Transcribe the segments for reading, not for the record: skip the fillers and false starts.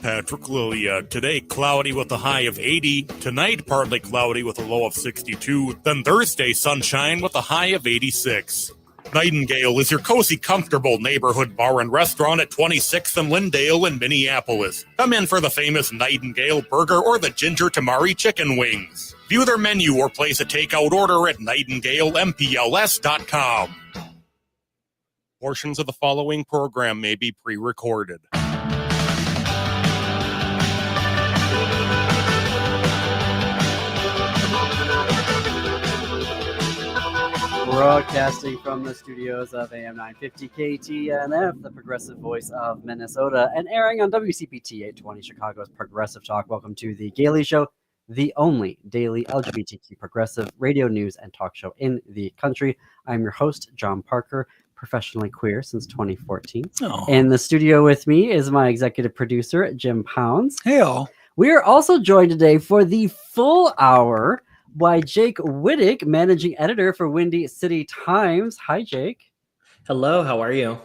Patrick Lilia. Today, cloudy with a high of 80. Tonight, partly cloudy with a low of 62. Then Thursday, sunshine with a high of 86. Nightingale is your cozy, comfortable neighborhood bar and restaurant at 26th and Lyndale in Minneapolis. Come in for the famous Nightingale burger or the ginger tamari chicken wings. View their menu or place a takeout order at nightingalempls.com. Portions of the following program may be pre-recorded. Broadcasting from the studios of AM 950 KTNF, the progressive voice of Minnesota, and airing on WCPT 820 Chicago's Progressive Talk. Welcome to The Gailey Show, the only daily LGBTQ progressive radio news and talk show in the country. I'm your host, John Parker, professionally queer since 2014. In the studio with me is my executive producer, Jim Pounds. Hey, all. We are also joined today for the full hour by Jake Wittich, managing editor for Windy City Times. Hi, Jake. Hello, how are you?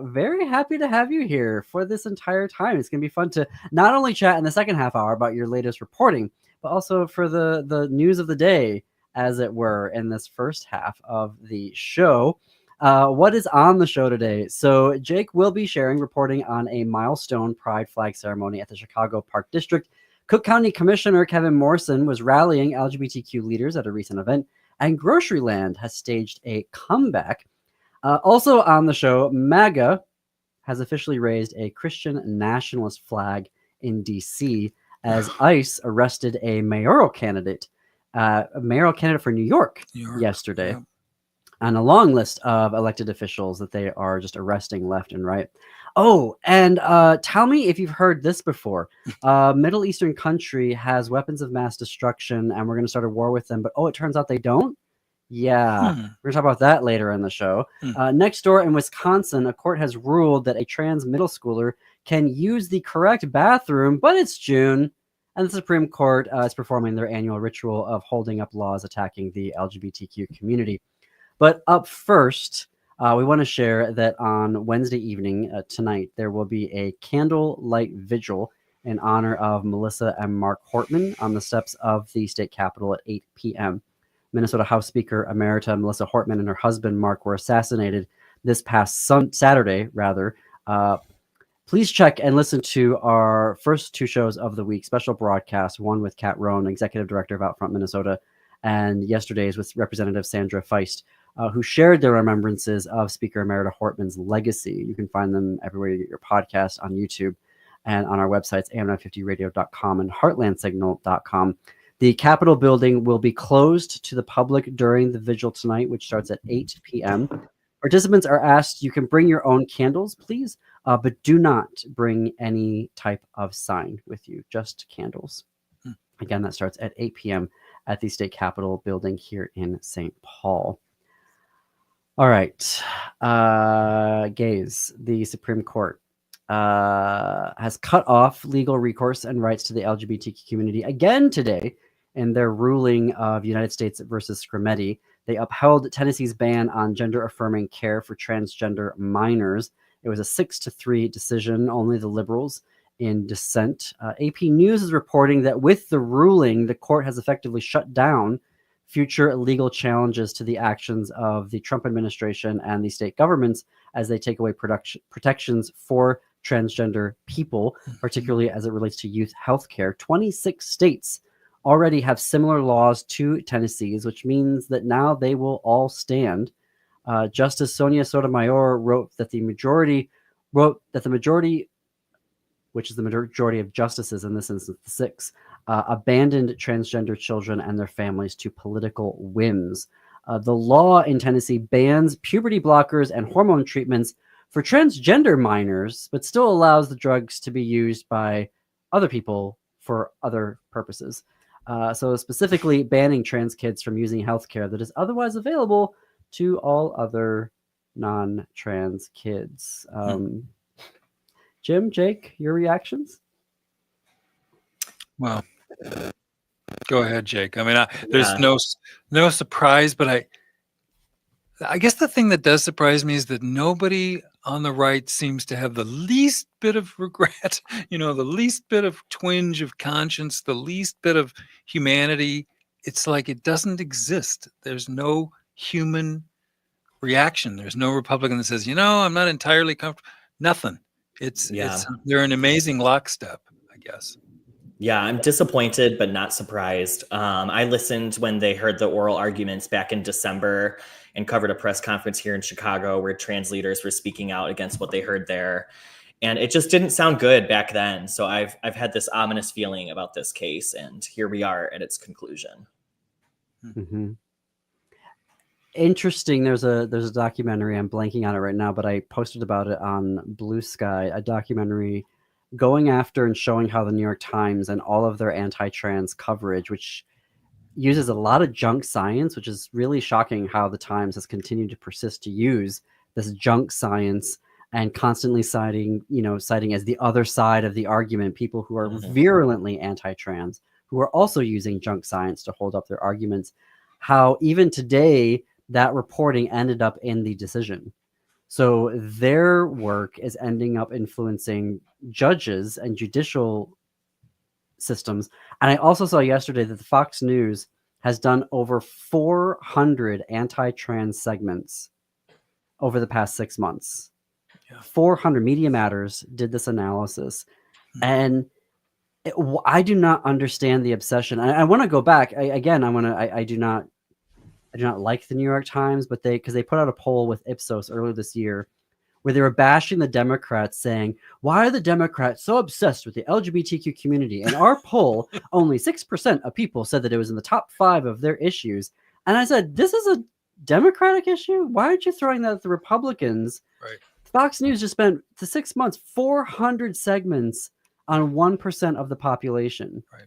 Very happy to have you here for this entire time. It's going to be fun to not only chat in the second half hour about your latest reporting, but also for the news of the day, as it were, in this first half of the show. What is on the show today? So Jake will be reporting on a milestone pride flag ceremony at the Chicago Park District. Cook County Commissioner Kevin Morrison was rallying LGBTQ leaders at a recent event, and GroceryLand has staged a comeback. Also on the show, MAGA has officially raised a Christian nationalist flag in D.C. as ICE arrested a mayoral candidate for New York yesterday. Yeah. On a long list of elected officials that they are just arresting left and right. Oh, and tell me if you've heard this before. Middle Eastern country has weapons of mass destruction, and we're going to start a war with them. But it turns out they don't. Yeah, we're going to talk about that later in the show. Next door in Wisconsin, a court has ruled that a trans middle schooler can use the correct bathroom, but it's June, and the Supreme Court is performing their annual ritual of holding up laws attacking the LGBTQ community. But up first, we want to share that on Wednesday evening, tonight, there will be a candlelight vigil in honor of Melissa and Mark Hortman on the steps of the state capitol at 8 p.m. Minnesota House Speaker Emerita Melissa Hortman and her husband, Mark, were assassinated this past Saturday. Please check and listen to our first two shows of the week, special broadcast, one with Kat Rohn, Executive Director of Outfront Minnesota, and yesterday's with Representative Sandra Feist, who shared their remembrances of Speaker Emerita Hortman's legacy. You can find them everywhere you get your podcast, on YouTube, and on our websites, am950radio.com and heartlandsignal.com. The Capitol building will be closed to the public during the vigil tonight, which starts at 8 p.m. Participants are asked, you can bring your own candles, please, but do not bring any type of sign with you, just candles. Again, that starts at 8 p.m. at the State Capitol building here in St. Paul. All right. Gays, the Supreme Court has cut off legal recourse and rights to the LGBTQ community again today in their ruling of United States versus Scrimeti. They upheld Tennessee's ban on gender-affirming care for transgender minors. It was a 6-3 decision, only the liberals in dissent. AP News is reporting that with the ruling, the court has effectively shut down future legal challenges to the actions of the Trump administration and the state governments as they take away protections for transgender people, particularly as it relates to youth health care. 26 states already have similar laws to Tennessee's, which means that now they will all stand. Justice Sonia Sotomayor wrote that the majority, which is the majority of justices in this instance, the 6, abandoned transgender children and their families to political whims. The law in Tennessee bans puberty blockers and hormone treatments for transgender minors, but still allows the drugs to be used by other people for other purposes. So specifically banning trans kids from using healthcare that is otherwise available to all other non-trans kids. Jim, Jake, your reactions? Well, go ahead, Jake. I mean, there's no surprise, but I guess the thing that does surprise me is that nobody on the right seems to have the least bit of regret, the least bit of twinge of conscience, the least bit of humanity. It's like it doesn't exist. There's no human reaction. There's no Republican that says, I'm not entirely comfortable. Nothing. They're an amazing lockstep, I guess. Yeah, I'm disappointed, but not surprised. I listened when they heard the oral arguments back in December and covered a press conference here in Chicago where trans leaders were speaking out against what they heard there. And it just didn't sound good back then. So I've had this ominous feeling about this case, and here we are at its conclusion. Mm-hmm. Interesting. There's a documentary. I'm blanking on it right now, but I posted about it on Blue Sky, a documentary going after and showing how the New York Times and all of their anti-trans coverage, which uses a lot of junk science, which is really shocking how the Times has continued to persist to use this junk science and constantly citing as the other side of the argument, people who are virulently anti-trans, who are also using junk science to hold up their arguments, how even today that reporting ended up in the decision. So their work is ending up influencing judges and judicial systems. And I also saw yesterday that the Fox News has done over 400 anti-trans segments over the past 6 months. Yeah. 400. Media Matters did this analysis. And I do not understand the obsession. I want to go back. I do not like the New York Times, but because they put out a poll with Ipsos earlier this year where they were bashing the Democrats, saying, why are the Democrats so obsessed with the LGBTQ community? In our poll, only 6% of people said that it was in the top 5 of their issues. And I said, this is a Democratic issue? Why aren't you throwing that at the Republicans? Right. Fox News just spent the 6 months, 400 segments on 1% of the population. Right.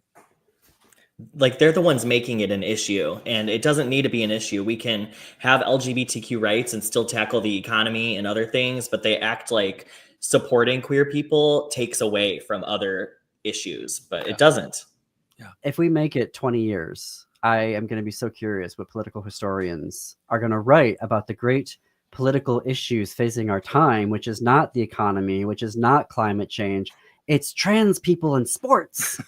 Like, they're the ones making it an issue, and it doesn't need to be an issue. We can have LGBTQ rights and still tackle the economy and other things, but they act like supporting queer people takes away from other issues, but it doesn't. Yeah. If we make it 20 years, I am going to be so curious what political historians are going to write about the great political issues facing our time, which is not the economy, which is not climate change. It's trans people in sports.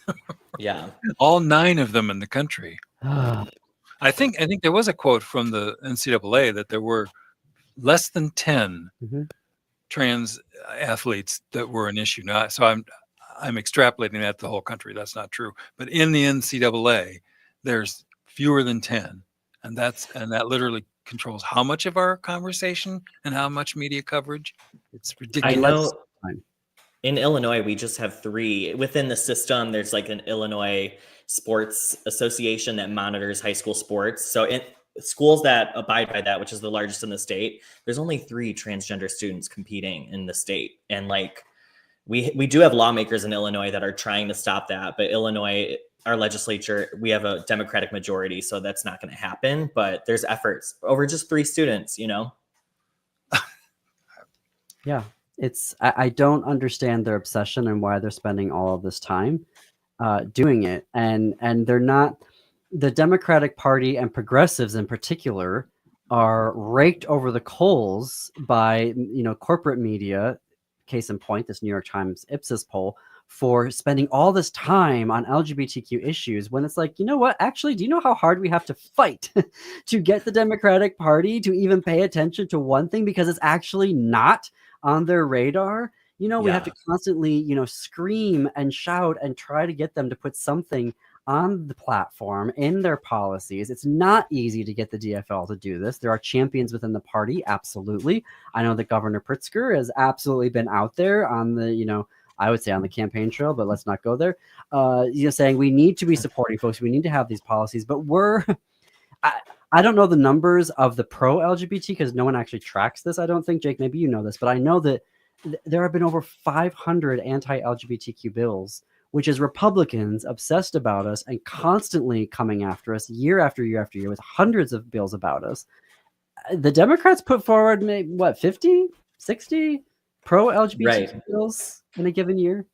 Yeah. All 9 of them in the country. I think there was a quote from the NCAA that there were less than 10 trans athletes that were an issue. Now, so I'm extrapolating that to the whole country. That's not true. But in the NCAA, there's fewer than 10. And that literally controls how much of our conversation and how much media coverage. It's ridiculous. I know. In Illinois, we just have 3. Within the system, there's like an Illinois Sports Association that monitors high school sports. So in schools that abide by that, which is the largest in the state, there's only 3 transgender students competing in the state. And like we do have lawmakers in Illinois that are trying to stop that. But Illinois, our legislature, we have a Democratic majority, so that's not going to happen. But there's efforts over just 3 students, Yeah. I don't understand their obsession and why they're spending all of this time doing it. And they're not, the Democratic Party and progressives in particular are raked over the coals by, corporate media, case in point, this New York Times Ipsos poll, for spending all this time on LGBTQ issues when it's like, you know what, actually, do you know how hard we have to fight to get the Democratic Party to even pay attention to one thing because it's actually not on their radar? We have to constantly, scream and shout and try to get them to put something on the platform in their policies. It's not easy to get the DFL to do this. There are champions within the party. Absolutely. I know that Governor Pritzker has absolutely been out there on the, I would say on the campaign trail, but let's not go there. Saying we need to be supporting folks. We need to have these policies, but I don't know the numbers of the pro-LGBT because no one actually tracks this. I don't think, Jake, maybe you know this, but I know that there have been over 500 anti-LGBTQ bills, which is Republicans obsessed about us and constantly coming after us year after year after year with hundreds of bills about us. The Democrats put forward, 50, 60 pro-LGBT bills in a given year?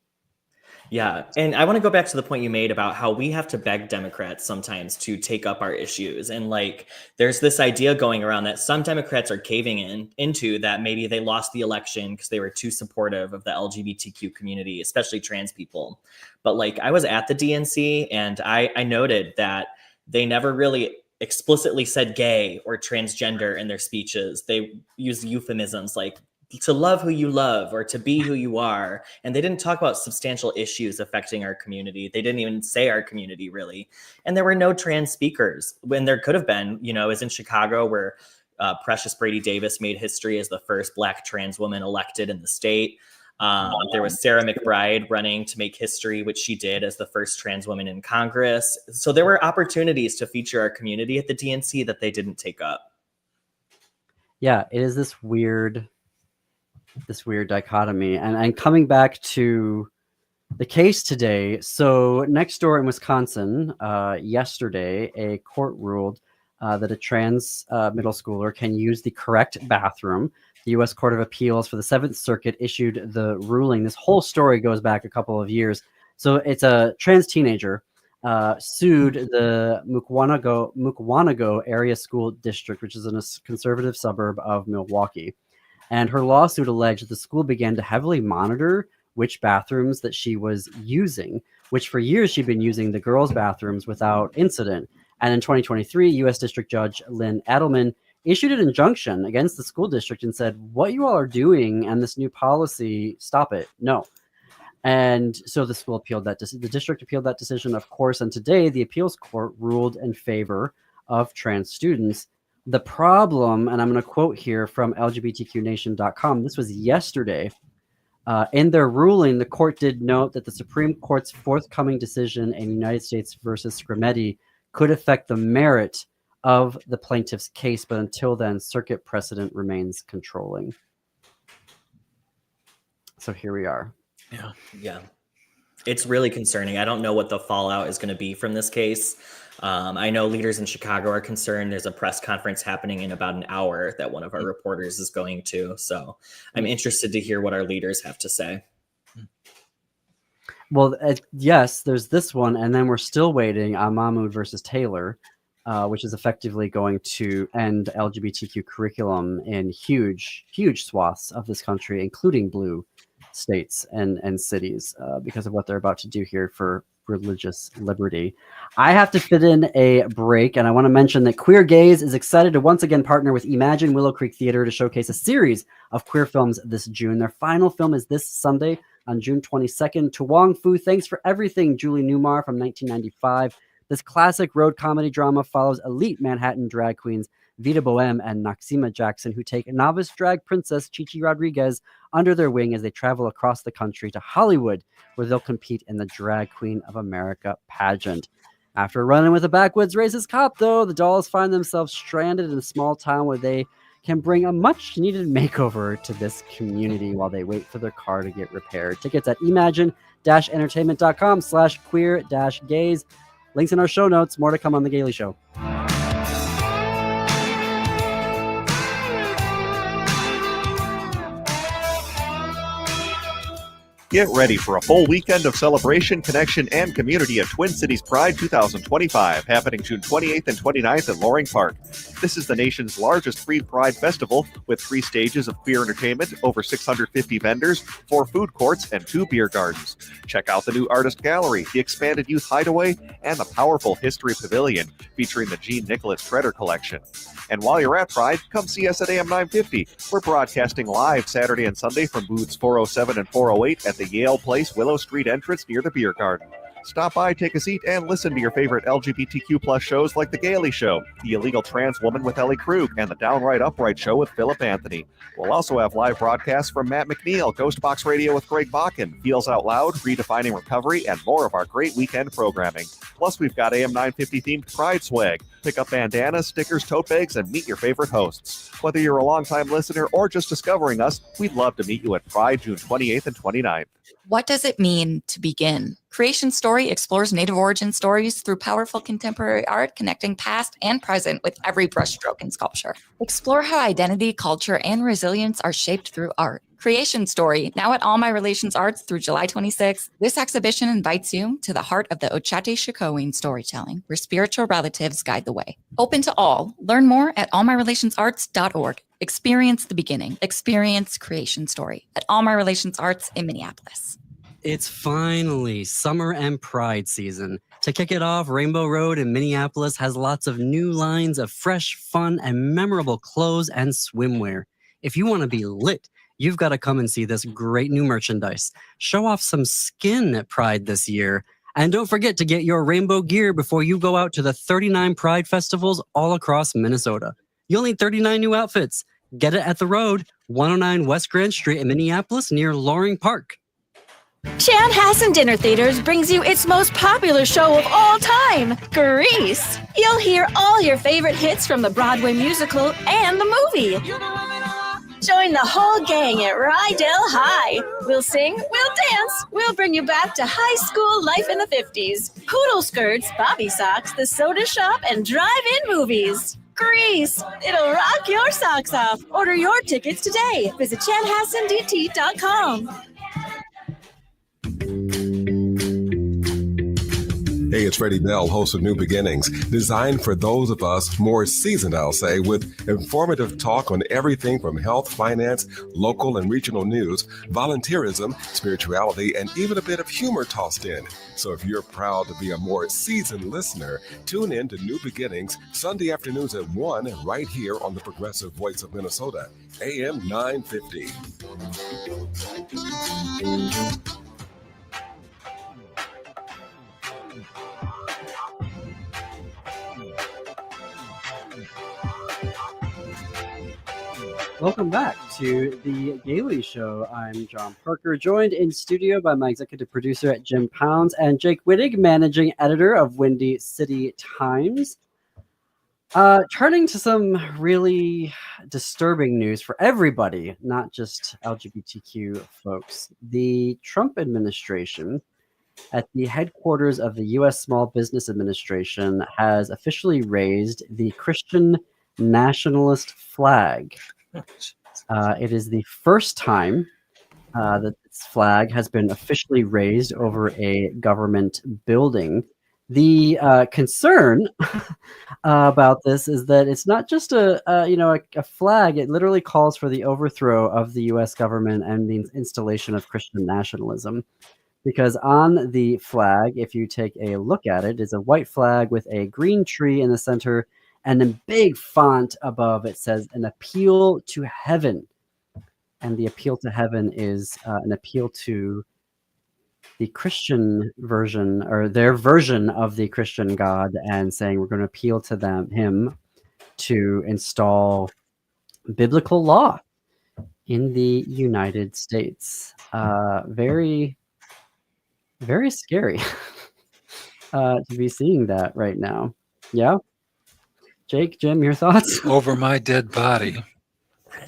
Yeah. And I want to go back to the point you made about how we have to beg Democrats sometimes to take up our issues. And like, there's this idea going around that some Democrats are caving into that maybe they lost the election because they were too supportive of the LGBTQ community, especially trans people. But like, I was at the DNC and I noted that they never really explicitly said gay or transgender in their speeches. They used euphemisms like to love who you love or to be who you are. And they didn't talk about substantial issues affecting our community. They didn't even say our community really. And there were no trans speakers when there could have been, as in Chicago where Precious Brady Davis made history as the first Black trans woman elected in the state. There was Sarah McBride running to make history, which she did as the first trans woman in Congress. So there were opportunities to feature our community at the DNC that they didn't take up. Yeah, it is this weird dichotomy. And coming back to the case today, so next door in Wisconsin, yesterday, a court ruled that a trans middle schooler can use the correct bathroom. The U.S. Court of Appeals for the Seventh Circuit issued the ruling. This whole story goes back a couple of years. So it's a trans teenager sued the Mukwonago Area School District, which is in a conservative suburb of Milwaukee. And her lawsuit alleged that the school began to heavily monitor which bathrooms that she was using, which for years she'd been using the girls' bathrooms without incident. And in 2023, U.S. District Judge Lynn Adelman issued an injunction against the school district and said, what you all are doing and this new policy, stop it. No. And so the school appealed that. The district appealed that decision, of course. And today, the appeals court ruled in favor of trans students. The problem, and I'm going to quote here from LGBTQnation.com, this was yesterday. In their ruling, the court did note that the Supreme Court's forthcoming decision in United States versus Scrimeti could affect the merit of the plaintiff's case, but until then, circuit precedent remains controlling. So here we are. Yeah. It's really concerning. I don't know what the fallout is going to be from this case. I know leaders in Chicago are concerned. There's a press conference happening in about an hour that one of our reporters is going to. So I'm interested to hear what our leaders have to say. Well, yes, there's this one. And then we're still waiting on Mahmoud versus Taylor, which is effectively going to end LGBTQ curriculum in huge, huge swaths of this country, including blue states and cities, because of what they're about to do here for religious liberty. I have to fit in a break, and I want to mention that Queer Gaze is excited to once again partner with Imagine Willow Creek Theater to showcase a series of queer films this June. Their final film is this Sunday on June 22nd. To Wong Fu, Thanks for Everything, Julie Newmar from 1995. This classic road comedy drama follows elite Manhattan drag queens Vita Boheme and Noxima Jackson, who take novice drag princess Chichi Rodriguez under their wing as they travel across the country to Hollywood, where they'll compete in the Drag Queen of America pageant. After running with a backwoods racist cop, though, the dolls find themselves stranded in a small town where they can bring a much-needed makeover to this community while they wait for their car to get repaired. Tickets at imagine-entertainment.com/queer-gaze. Links in our show notes. More to come on The Gaily Show. Get ready for a full weekend of celebration, connection, and community at Twin Cities Pride 2025, happening June 28th and 29th at Loring Park. This is the nation's largest free Pride festival with 3 stages of queer entertainment, over 650 vendors, 4 food courts, and 2 beer gardens. Check out the new Artist Gallery, the expanded Youth Hideaway, and the powerful History Pavilion, featuring the Jean Nicholas Treader Collection. And while you're at Pride, come see us at AM 950. We're broadcasting live Saturday and Sunday from booths 407 and 408 at the Yale Place Willow Street entrance near the beer garden. Stop by, take a seat, and listen to your favorite LGBTQ plus shows like The Gaily Show, The Illegal Trans Woman with Ellie Krug, and The Downright Upright Show with Philip Anthony. We'll also have live broadcasts from Matt McNeil, Ghost Box Radio with Greg Bakken, Feels Out Loud, Redefining Recovery, and more of our great weekend programming. Plus, we've got AM 950 themed Pride swag. Pick up bandanas, stickers, tote bags, and meet your favorite hosts. Whether you're a longtime listener or just discovering us, we'd love to meet you at Pride June 28th and 29th. What does it mean to begin? Creation Story explores Native origin stories through powerful contemporary art, connecting past and present with every brushstroke in sculpture. Explore how identity, culture, and resilience are shaped through art. Creation Story, now at All My Relations Arts through July 26th. This exhibition invites you to the heart of the Ochate Shikoin storytelling, where spiritual relatives guide the way. Open to all. Learn more at allmyrelationsarts.org. Experience the beginning. Experience Creation Story at All My Relations Arts in Minneapolis. It's finally summer and pride season. To kick it off, Rainbow Road in Minneapolis has lots of new lines of fresh, fun, and memorable clothes and swimwear. If you want to be lit, you've got to come and see this great new merchandise. Show off some skin at Pride this year. And don't forget to get your rainbow gear before you go out to the 39 Pride festivals all across Minnesota. You'll need 39 new outfits. Get it at The Road, 109 West Grand Street in Minneapolis near Loring Park. Chanhassen Dinner Theaters brings you its most popular show of all time, Grease. You'll hear all your favorite hits from the Broadway musical and the movie. Join the whole gang at Rydell High. We'll sing, we'll dance, we'll bring you back to high school life in the 50s. Poodle skirts, bobby socks, the soda shop, and drive-in movies. Grease, it'll rock your socks off. Order your tickets today. Visit chanhassendt.com. Hey, it's Freddie Bell, host of New Beginnings, designed for those of us more seasoned, I'll say, with informative talk on everything from health, finance, local and regional news, volunteerism, spirituality, and even a bit of humor tossed in. So if you're proud to be a more seasoned listener, tune in to New Beginnings Sunday afternoons at 1 right here on the Progressive Voice of Minnesota, AM 950. Welcome back to the Gailey Show. I'm John Parker, joined in studio by my executive producer Jim Pounds and Jake Wittich, managing editor of Windy City Times. Turning to some really disturbing news for everybody, not just LGBTQ folks. The Trump administration at the headquarters of the U.S. Small Business Administration has officially raised the Christian nationalist flag. It is the first time that this flag has been officially raised over a government building. The concern about this is that it's not just a flag. It literally calls for the overthrow of the U.S. government and the installation of Christian nationalism. Because on the flag, if you take a look at it, is a white flag with a green tree in the center. And in big font above, it says an appeal to heaven. And the appeal to heaven is an appeal to the Christian version, or their version of the Christian God, and saying we're going to appeal to him to install biblical law in the United States. Very, very scary to be seeing that right now. Yeah. Jake, Jim, your thoughts? Over my dead body.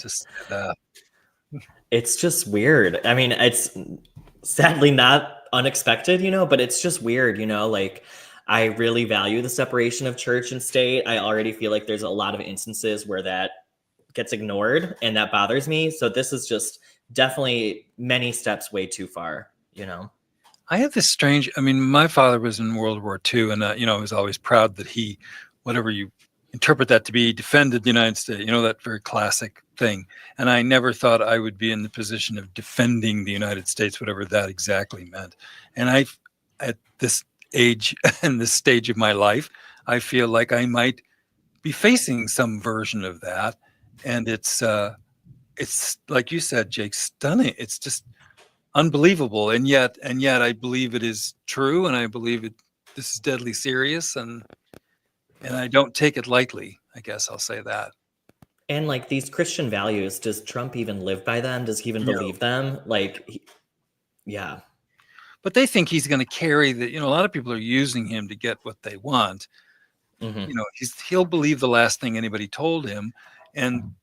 Just It's just weird. I mean, it's sadly not unexpected, but it's just weird, like I really value the separation of church and state. I already feel like there's a lot of instances where that gets ignored and that bothers me. So this is just definitely many steps way too far, I have this strange, my father was in World War II and, I was always proud that he, whatever you interpret that to be, defended the United States, that very classic thing. And I never thought I would be in the position of defending the United States, whatever that exactly meant. And at this age and this stage of my life, I feel like I might be facing some version of that. And it's like you said, Jake, stunning. It's just unbelievable. And yet I believe it is true. And I believe this is deadly serious. And I don't take it lightly, I guess I'll say that. And like these Christian values, does Trump even live by them? Does he even believe them? Yeah. But they think he's going to carry a lot of people are using him to get what they want. Mm-hmm. He'll believe the last thing anybody told him. And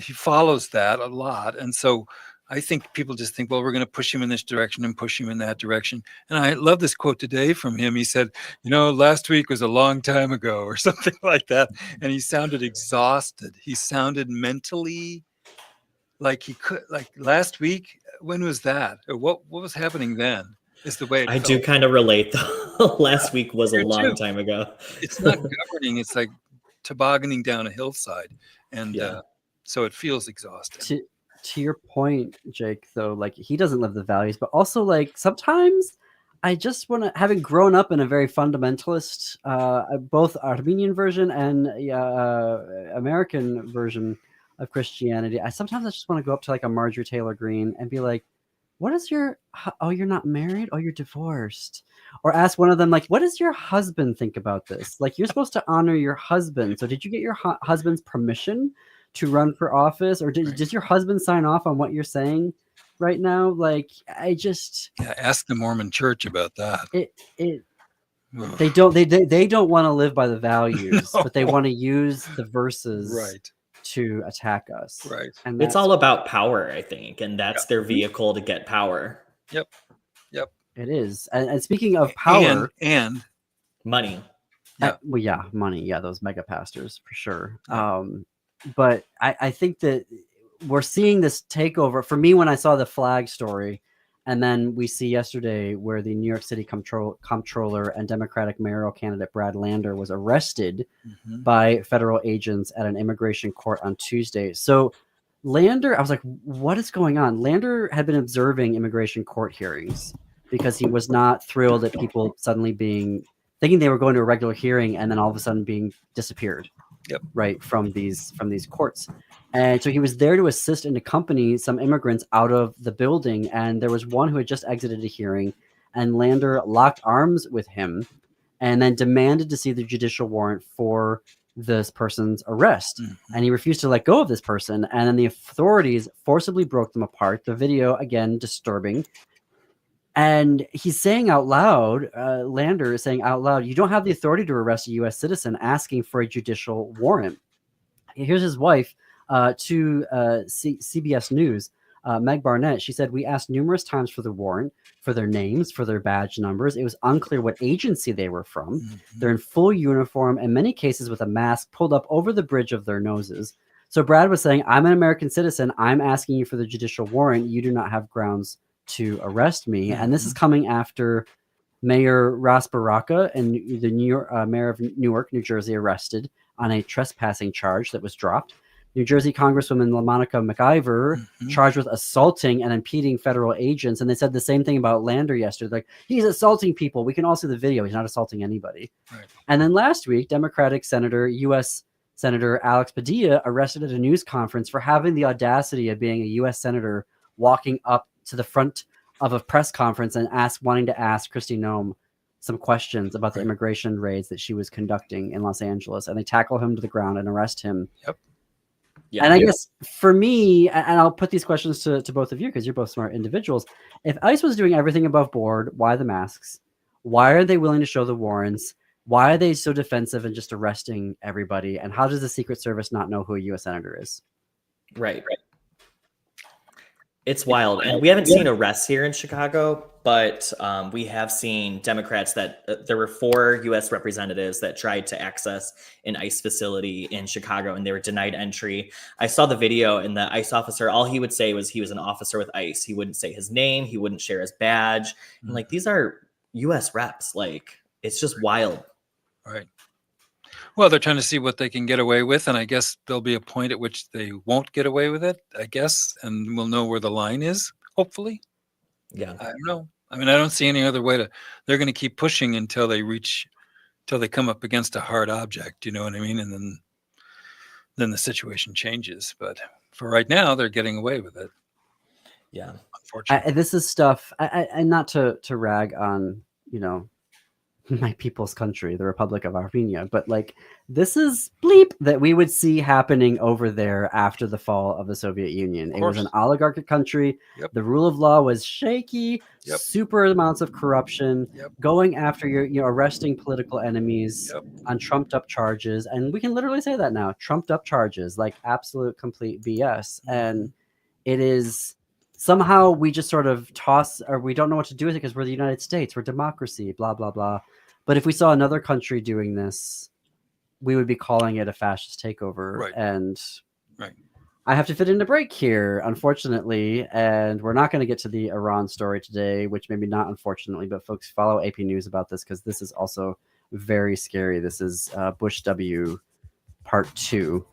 he follows that a lot. And so I think people just think, well, we're going to push him in this direction and push him in that direction. And I love this quote today from him. He said, last week was a long time ago or something like that. And he sounded exhausted. He sounded mentally like he could, like last week. When was that? Or what was happening then? Is the way it I felt. do kind of relate though. Last week was a Here long too. time ago. It's not governing. It's like tobogganing down a hillside, and Yeah. so it feels exhausting. To your point, Jake, though, like he doesn't live the values, but also like sometimes I just want to, having grown up in a very fundamentalist, both Armenian version and American version of Christianity, I just want to go up to like a Marjorie Taylor Greene and be like, what is your, oh, you're not married? Oh, you're divorced. Or ask one of them, like, what does your husband think about this? Like, you're supposed to honor your husband. So did you get your husband's permission to run for office? Or did your husband sign off on what you're saying right now? Like, I just... Yeah, ask the Mormon Church about that. They don't want to live by the values, No. but they want to use the verses Right. to attack us. Right. And It's all about power, I think, and that's their vehicle to get power. Yep. It is. And speaking of power and money. Money. Yeah, those mega pastors for sure. But I think that we're seeing this takeover. For me, when I saw the flag story, and then we see yesterday where the New York City comptroller and Democratic mayoral candidate Brad Lander was arrested by federal agents at an immigration court on Tuesday. So Lander, I was like, what is going on? Lander had been observing immigration court hearings because he was not thrilled at people suddenly thinking they were going to a regular hearing and then all of a sudden being disappeared. Right from these courts. And so he was there to assist and accompany some immigrants out of the building. And there was one who had just exited a hearing, and Lander locked arms with him and then demanded to see the judicial warrant for this person's arrest. And he refused to let go of this person. And then the authorities forcibly broke them apart. The video, again, disturbing. And he's saying out loud, Lander is saying out loud, you don't have the authority to arrest a U.S. citizen, asking for a judicial warrant. Here's his wife to CBS News, Meg Barnett. She said, we asked numerous times for the warrant, for their names, for their badge numbers. It was unclear what agency they were from. They're in full uniform, in many cases with a mask pulled up over the bridge of their noses. So Brad was saying, I'm an American citizen. I'm asking you for the judicial warrant. You do not have grounds to arrest me. And this is coming after Mayor Ras Baraka and the mayor of Newark, New Jersey, arrested on a trespassing charge that was dropped. New Jersey Congresswoman LaMonica McIver charged with assaulting and impeding federal agents. And they said the same thing about Lander yesterday. Like, he's assaulting people. We can all see the video. He's not assaulting anybody. Right. And then last week, Democratic U.S. Senator Alex Padilla arrested at a news conference for having the audacity of being a U.S. senator walking up to the front of a press conference and wanting to ask Kristi Noem some questions about the immigration raids that she was conducting in Los Angeles. And they tackle him to the ground and arrest him. Yeah, and I guess for me, and I'll put these questions to both of you because you're both smart individuals. If ICE was doing everything above board, why the masks? Why are they willing to show the warrants? Why are they so defensive and just arresting everybody? And how does the Secret Service not know who a U.S. senator is? Right. It's wild. And we haven't seen arrests here in Chicago, but we have seen Democrats that there were 4 U.S. representatives that tried to access an ICE facility in Chicago and they were denied entry. I saw the video and the ICE officer, all he would say was he was an officer with ICE. He wouldn't say his name. He wouldn't share his badge. And like, these are U.S. reps. Like, it's just wild. Right. Well, they're trying to see what they can get away with, and I guess there'll be a point at which they won't get away with it, I guess, and we'll know where the line is, hopefully. Yeah. I don't know. I mean, I don't see any other way they're going to keep pushing until they come up against a hard object, you know what I mean? And then the situation changes. But for right now, they're getting away with it. Yeah. Unfortunately. This is stuff, and not to rag on, my people's country, the Republic of Armenia, but like, this is bleep that we would see happening over there after the fall of the Soviet Union. It was an oligarchic country. The rule of law was shaky, super amounts of corruption, going after your arresting political enemies on trumped up charges. And we can literally say that now, trumped up charges, like absolute complete BS. And it is somehow we just sort of toss, or we don't know what to do with it because we're the United States, we're democracy, blah, blah, blah. But if we saw another country doing this, we would be calling it a fascist takeover. Right. And I have to fit in a break here, unfortunately, and we're not going to get to the Iran story today, which maybe not unfortunately, but folks follow AP News about this because this is also very scary. This is Bush W Part 2.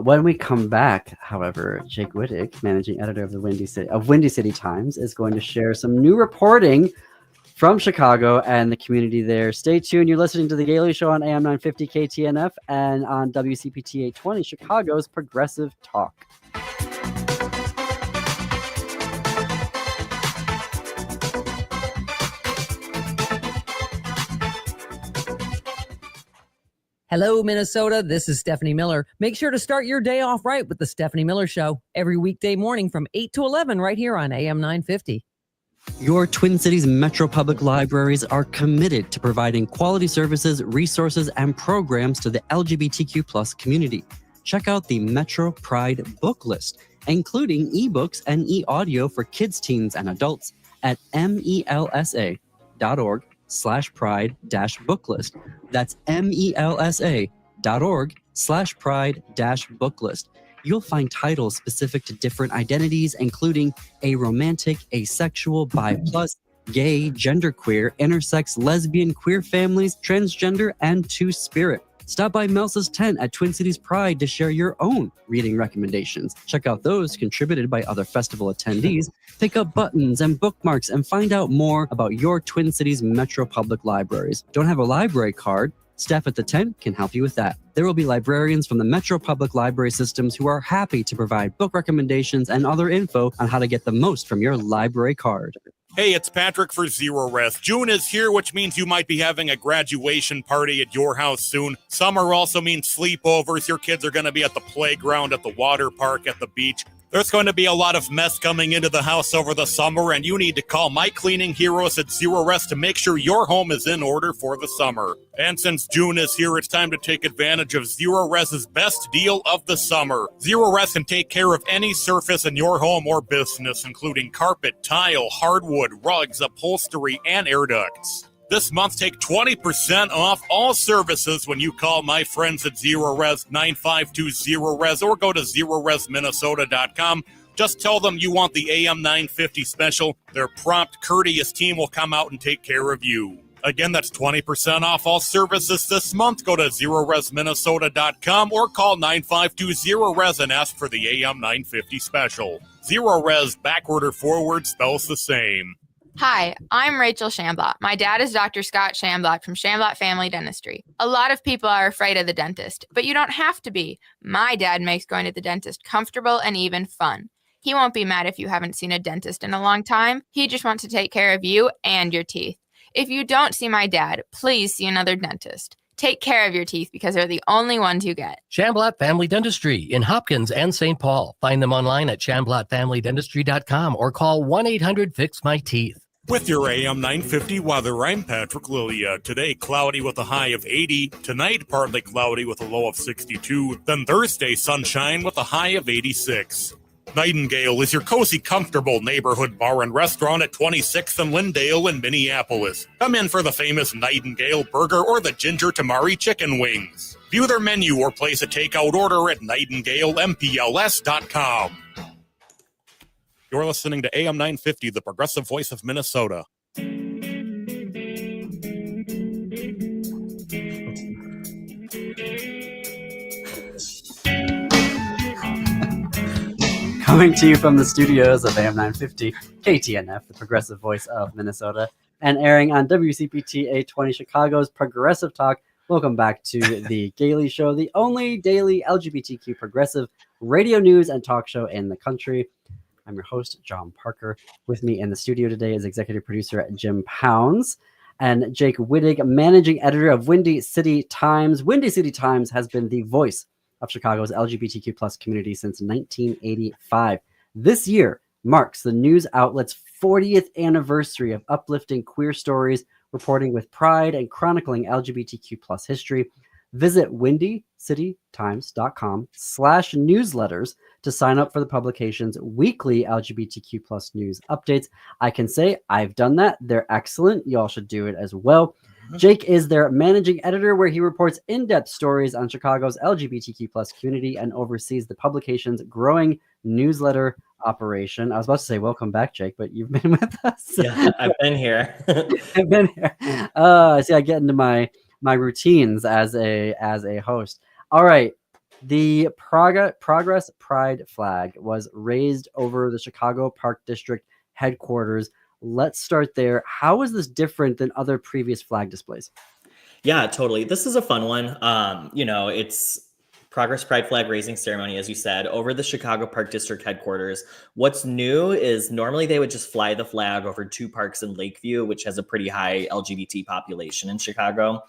When we come back, however, Jake Wittich, managing editor of the Windy City Times, is going to share some new reporting from Chicago and the community there. Stay tuned. You're listening to The Gailey Show on AM 950 KTNF and on WCPT 820, Chicago's Progressive Talk. Hello, Minnesota. This is Stephanie Miller. Make sure to start your day off right with the Stephanie Miller Show every weekday morning from 8 to 11 right here on AM 950. Your Twin Cities Metro Public Libraries are committed to providing quality services, resources, and programs to the LGBTQ plus community. Check out the Metro Pride book list, including ebooks and e-audio for kids, teens, and adults at melsa.org/pride-booklist. That's melsa.org/pride-booklist. You'll find titles specific to different identities, including aromantic, asexual, bi+, gay, genderqueer, intersex, lesbian, queer families, transgender, and two-spirit. Stop by Melsa's tent at Twin Cities Pride to share your own reading recommendations. Check out those contributed by other festival attendees. Pick up buttons and bookmarks and find out more about your Twin Cities Metro Public Libraries. Don't have a library card? Staff at the tent can help you with that. There will be librarians from the Metro Public Library systems who are happy to provide book recommendations and other info on how to get the most from your library card. Hey, it's Patrick for Zero Res. June is here, which means you might be having a graduation party at your house soon. Summer also means sleepovers. Your kids are going to be at the playground, at the water park, at the beach. There's going to be a lot of mess coming into the house over the summer, and you need to call my cleaning heroes at Zero Res to make sure your home is in order for the summer. And since June is here, it's time to take advantage of Zero Res's best deal of the summer. Zero Res can take care of any surface in your home or business, including carpet, tile, hardwood, rugs, upholstery, and air ducts. This month, take 20% off all services when you call my friends at Zero Res 9520-RES or go to ZeroResMinnesota.com. Just tell them you want the AM 950 special. Their prompt, courteous team will come out and take care of you. Again, that's 20% off all services this month. Go to ZeroResMinnesota.com or call 9520-RES and ask for the AM 950 special. Zero Res, backward or forward, spells the same. Hi, I'm Rachel Shamblat. My dad is Dr. Scott Shamblat from Shamblat Family Dentistry. A lot of people are afraid of the dentist, but you don't have to be. My dad makes going to the dentist comfortable and even fun. He won't be mad if you haven't seen a dentist in a long time. He just wants to take care of you and your teeth. If you don't see my dad, please see another dentist. Take care of your teeth because they're the only ones you get. Shamblat Family Dentistry in Hopkins and St. Paul. Find them online at shamblatfamilydentistry.com or call 1-800-FIX-MY-TEETH. With your AM 950 weather, I'm Patrick Lilia. Today, cloudy with a high of 80. Tonight, partly cloudy with a low of 62. Then Thursday, sunshine with a high of 86. Nightingale is your cozy, comfortable neighborhood bar and restaurant at 26th and Lyndale in Minneapolis. Come in for the famous Nightingale burger or the ginger tamari chicken wings. View their menu or place a takeout order at nightingalempls.com. You're listening to AM 950, the progressive voice of Minnesota. Coming to you from the studios of AM 950, KTNF, the progressive voice of Minnesota, and airing on WCPT 820, Chicago's Progressive Talk. Welcome back to the Gailey Show, the only daily LGBTQ progressive radio news and talk show in the country. I'm your host, John Parker. With me in the studio today is executive producer Jim Pounds and Jake Wittich, managing editor of Windy City Times. Windy City Times has been the voice of Chicago's LGBTQ plus community since 1985. This year marks the news outlet's 40th anniversary of uplifting queer stories, reporting with pride, and chronicling LGBTQ plus history. Visit windycitytimes.com/newsletters to sign up for the publication's weekly LGBTQ plus news updates. I can say I've done that. They're excellent. Y'all should do it as well. Jake is their managing editor, where he reports in-depth stories on Chicago's LGBTQ plus community and oversees the publication's growing newsletter operation. I was about to say welcome back, Jake, but you've been with us. Yeah, I've been here. I've been here. See, I get into my routines as a host. All right. The Progress Pride flag was raised over the Chicago Park District headquarters. Let's start there. How is this different than other previous flag displays? Yeah, totally. This is a fun one. It's Progress Pride flag raising ceremony, as you said, over the Chicago Park District headquarters. What's new is normally they would just fly the flag over two parks in Lakeview, which has a pretty high LGBT population in Chicago.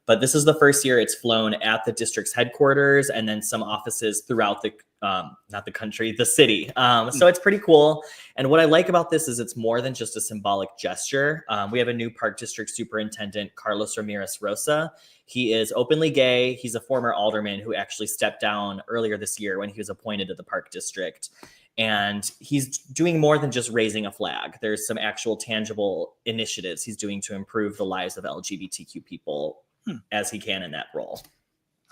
But this is the first year it's flown at the district's headquarters and then some offices throughout the, not the country, the city. So it's pretty cool. And what I like about this is it's more than just a symbolic gesture. We have a new park district superintendent, Carlos Ramirez Rosa. He is openly gay. He's a former alderman who actually stepped down earlier this year when he was appointed to the park district. And he's doing more than just raising a flag. There's some actual tangible initiatives he's doing to improve the lives of LGBTQ people as he can in that role.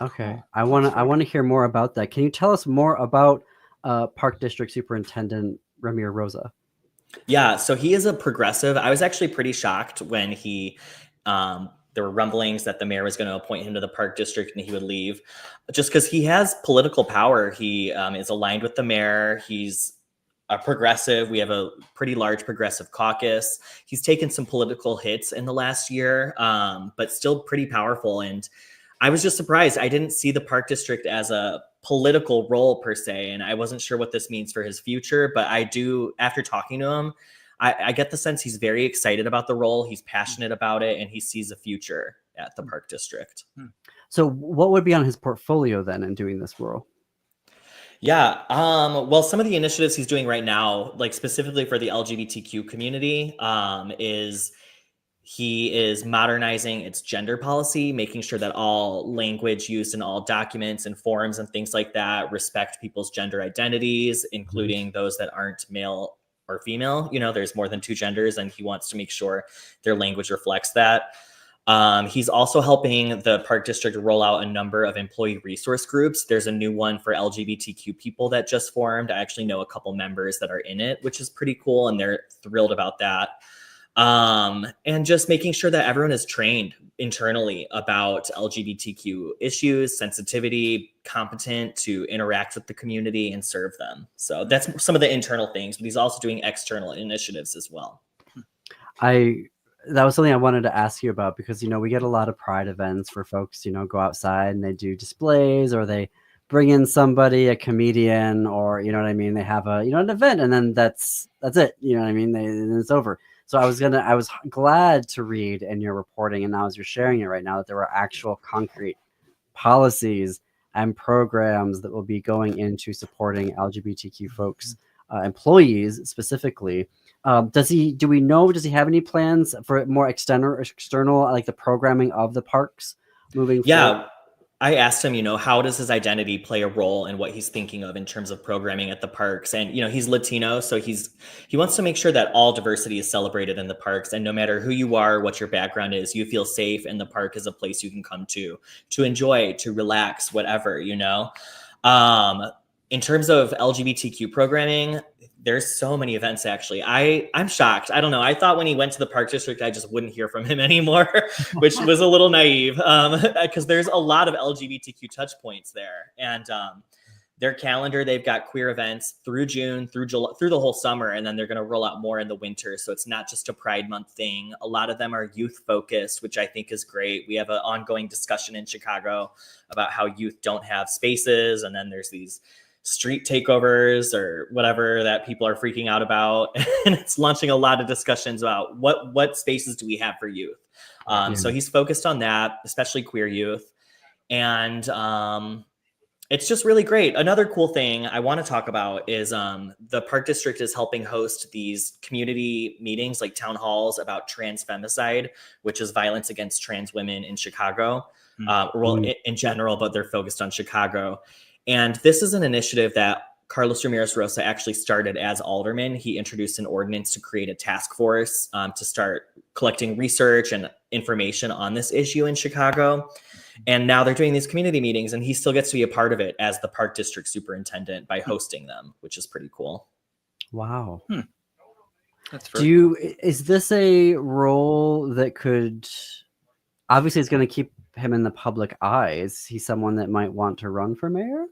Okay. I want to hear more about that. Can you tell us more about Park District Superintendent Ramir Rosa? Yeah, so he is a progressive. I was actually pretty shocked when there were rumblings that the mayor was going to appoint him to the park district and he would leave, just because he has political power. He is aligned with the mayor. He's a progressive. We have a pretty large progressive caucus. He's taken some political hits in the last year, but still pretty powerful. And I was just surprised. I didn't see the park district as a political role per se, and I wasn't sure what this means for his future, but I do, after talking to him, I get the sense he's very excited about the role. He's passionate about it, and he sees a future at the park district. So what would be on his portfolio then in doing this role? Yeah. Well, some of the initiatives he's doing right now, like specifically for the LGBTQ community, he is modernizing its gender policy, making sure that all language used in all documents and forums and things like that respect people's gender identities, including those that aren't male or female. You know, there's more than two genders, and he wants to make sure their language reflects that. He's also helping the park district roll out a number of employee resource groups. There's a new one for LGBTQ people that just formed. I actually know a couple members that are in it, which is pretty cool, and they're thrilled about that. And just making sure that everyone is trained internally about LGBTQ issues, sensitivity, competent to interact with the community and serve them. So that's some of the internal things, but he's also doing external initiatives as well. That was something I wanted to ask you about, because, you know, we get a lot of pride events where folks, you know, go outside and they do displays, or they bring in somebody, a comedian, or, you know what I mean? They have a, you know, an event, and then that's it. You know what I mean? And it's over. So I was glad to read in your reporting, and now as you're sharing it right now, that there were actual concrete policies and programs that will be going into supporting LGBTQ folks, employees specifically. Does he have any plans for more external, like the programming of the parks moving forward? I asked him, you know, how does his identity play a role in what he's thinking of in terms of programming at the parks? And, you know, he's Latino, so he wants to make sure that all diversity is celebrated in the parks. And no matter who you are, what your background is, you feel safe, and the park is a place you can come to enjoy, to relax, whatever, you know. In terms of LGBTQ programming, there's so many events, actually. I'm shocked. I don't know. I thought when he went to the park district, I just wouldn't hear from him anymore, which was a little naive, because there's a lot of LGBTQ touch points there. And their calendar, they've got queer events through June, through July, through the whole summer, and then they're going to roll out more in the winter. So it's not just a Pride Month thing. A lot of them are youth focused, which I think is great. We have an ongoing discussion in Chicago about how youth don't have spaces, and then there's these street takeovers or whatever that people are freaking out about. And it's launching a lot of discussions about what spaces do we have for youth. So he's focused on that, especially queer youth. And it's just really great. Another cool thing I want to talk about is the park district is helping host these community meetings, like town halls, about trans femicide, which is violence against trans women in Chicago. In general, but they're focused on Chicago. And this is an initiative that Carlos Ramirez Rosa actually started as alderman, he introduced an ordinance to create a task force to start collecting research and information on this issue in Chicago. And now they're doing these community meetings, and he still gets to be a part of it as the park district superintendent by hosting them, which is pretty cool. Wow. That's Is this a role that could, obviously it's going to keep him in the public eye. Is he someone that might want to run for mayor?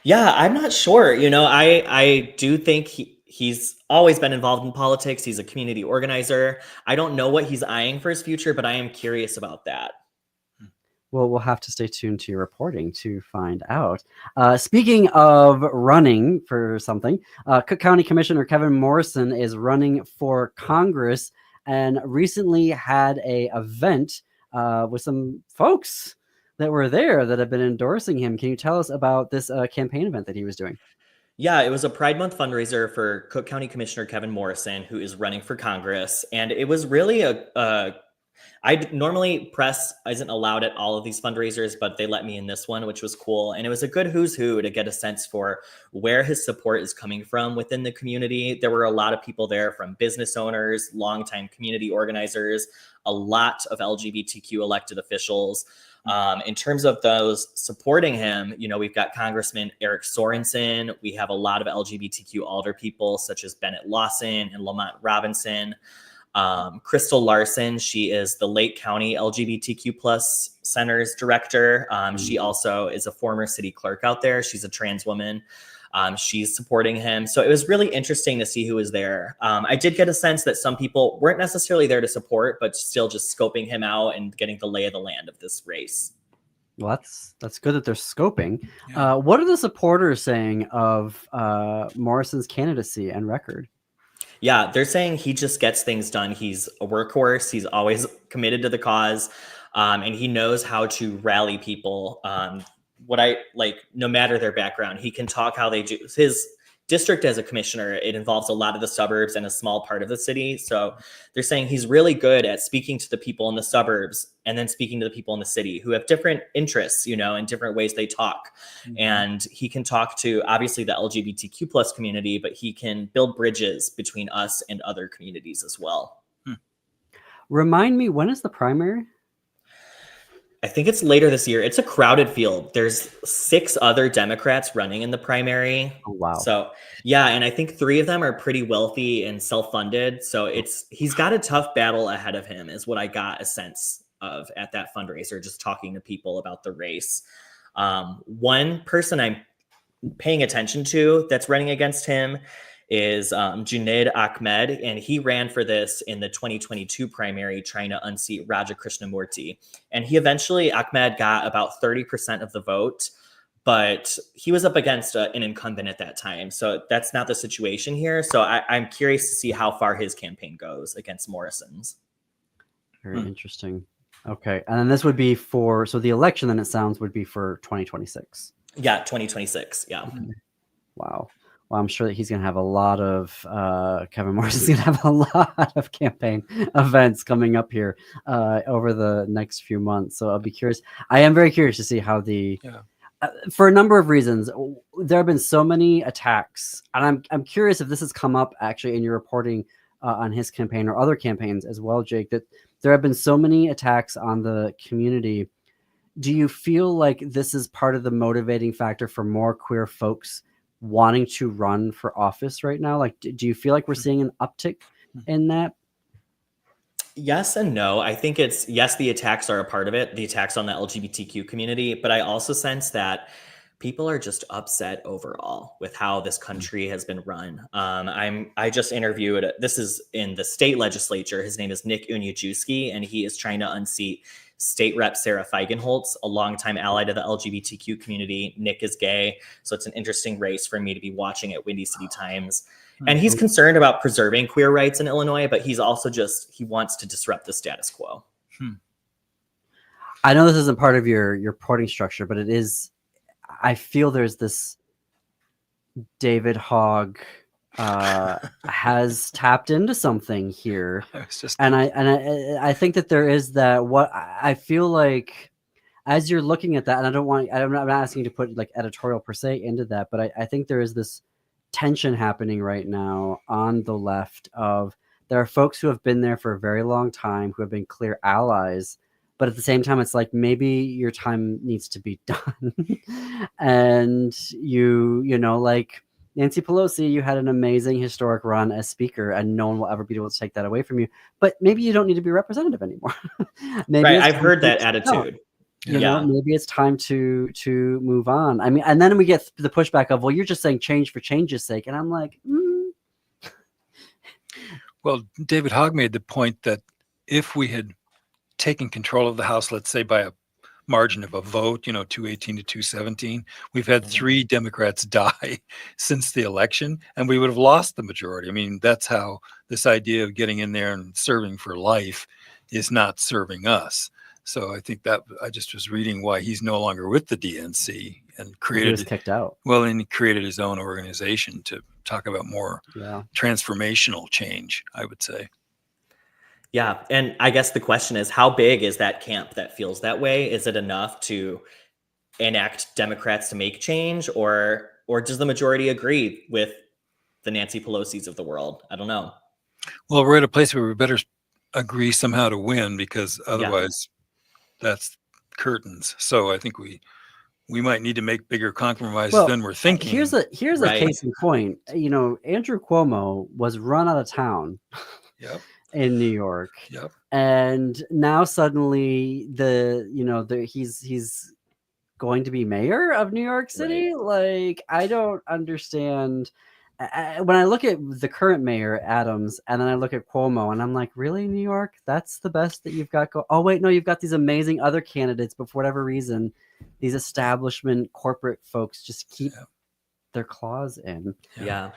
Yeah, I'm not sure. You know, I do think he's always been involved in politics. He's a community organizer. I don't know what he's eyeing for his future, but I am curious about that. Well, we'll have to stay tuned to your reporting to find out. Speaking of running for something, Cook County Commissioner Kevin Morrison is running for Congress and recently had a event with some folks that were there that have been endorsing him. Can you tell us about this campaign event that he was doing? Yeah, it was a Pride Month fundraiser for Cook County Commissioner Kevin Morrison, who is running for Congress. And it was really normally press isn't allowed at all of these fundraisers, but they let me in this one, which was cool. And it was a good who's who to get a sense for where his support is coming from within the community. There were a lot of people there, from business owners, longtime community organizers, a lot of LGBTQ elected officials. In terms of those supporting him, you know, we've got Congressman Eric Sorensen. We have a lot of LGBTQ alder people such as Bennett Lawson and Lamont Robinson. Crystal Larson, she is the Lake County LGBTQ plus Center's director. She also is a former city clerk out there. She's a trans woman. She's supporting him. So it was really interesting to see who was there. I did get a sense that some people weren't necessarily there to support, but still just scoping him out and getting the lay of the land of this race. Well, that's good that they're scoping. Yeah. What are the supporters saying of Morrison's candidacy and record? Yeah, they're saying he just gets things done. He's a workhorse. He's always committed to the cause, and he knows how to rally people. What I like, no matter their background, he can talk how they do. His district as a commissioner, it involves a lot of the suburbs and a small part of the city. So they're saying he's really good at speaking to the people in the suburbs and then speaking to the people in the city who have different interests, you know, and different ways they talk. Mm-hmm. And he can talk to obviously the LGBTQ plus community, but he can build bridges between us and other communities as well. Remind me, when is the primary? I think it's later this year. It's a crowded field. There's 6 other Democrats running in the primary. Oh, wow. So yeah, and I think 3 of them are pretty wealthy and self-funded. So he's got a tough battle ahead of him, is what I got a sense of at that fundraiser, just talking to people about the race. One person I'm paying attention to that's running against him is Junaid Ahmed, and he ran for this in the 2022 primary, trying to unseat Raja Krishnamurti. And Ahmed got about 30% of the vote, but he was up against an incumbent at that time. So that's not the situation here. So I'm curious to see how far his campaign goes against Morrison's. Very interesting. Okay. And then this would be so the election, then it sounds, would be for 2026. Yeah, 2026. Yeah. Okay. Wow. Well, I'm sure that he's going to have a lot of, Kevin Morrison's going to have a lot of campaign events coming up here over the next few months. So I'll be curious. I am very curious to see how for a number of reasons, there have been so many attacks. And I'm curious if this has come up actually in your reporting on his campaign or other campaigns as well, Jake, that there have been so many attacks on the community. Do you feel like this is part of the motivating factor for more queer folks wanting to run for office right now? Like, do you feel like we're seeing an uptick in that? Yes and no. I think the attacks are a part of it, the attacks on the LGBTQ community, but I also sense that people are just upset overall with how this country has been run. I just interviewed, this is in the state legislature. His name is Nick Unyajewski, and he is trying to unseat State Rep Sarah Feigenholtz, a longtime ally to the LGBTQ community. Nick is gay, so it's an interesting race for me to be watching at Windy City Times. And he's concerned about preserving queer rights in Illinois, but he's also he wants to disrupt the status quo. I know this isn't part of your reporting structure, but it is. I feel there's this David Hogg has tapped into something here, and I think that there is that. What I feel like, as you're looking at that, and I'm not asking you to put like editorial per se into that, but I think there is this tension happening right now on the left of there are folks who have been there for a very long time, who have been clear allies, but at the same time, it's like maybe your time needs to be done. And you know, like Nancy Pelosi, you had an amazing historic run as speaker, and no one will ever be able to take that away from you. But maybe you don't need to be representative anymore. Maybe Right, it's I've time heard to that step attitude. out. You know, maybe it's time to move on. I mean, and then we get the pushback of, well, you're just saying change for change's sake. And I'm like, Well, David Hogg made the point that if we had taken control of the House, let's say by a margin of a vote, you know, 218 to 217, we've had 3 Democrats die since the election, and we would have lost the majority. I mean, that's how this idea of getting in there and serving for life is not serving us. So I think that I just was reading why he's no longer with the DNC and he was kicked out. Well, and he created his own organization to talk about more Yeah. transformational change, I would say. Yeah. And I guess the question is, how big is that camp that feels that way? Is it enough to enact Democrats to make change, or does the majority agree with the Nancy Pelosi's of the world? I don't know. Well, we're at a place where we better agree somehow to win, because otherwise that's curtains. So I think we might need to make bigger compromises than we're thinking. Here's a case in point. You know, Andrew Cuomo was run out of town in New York. Yep. And now suddenly he's going to be mayor of New York City. Like, I don't understand. When I look at the current mayor, Adams, and then I look at Cuomo, and I'm like, really, New York? That's the best that you've got? Oh, wait, no, you've got these amazing other candidates, but for whatever reason, these establishment corporate folks just keep their claws in. Yeah.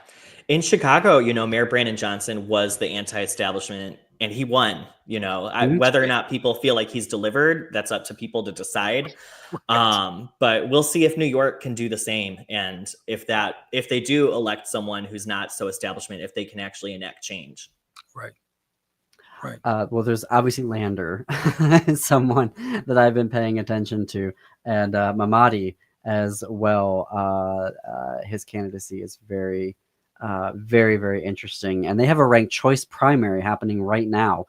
In Chicago, you know, Mayor Brandon Johnson was the anti-establishment, and he won. You know, whether or not people feel like he's delivered, that's up to people to decide. But we'll see if New York can do the same, and if they do elect someone who's not so establishment, if they can actually enact change. Right. Well, there's obviously Lander, someone that I've been paying attention to, and Mamadi as well. His candidacy is very, very, very interesting. And they have a ranked choice primary happening right now,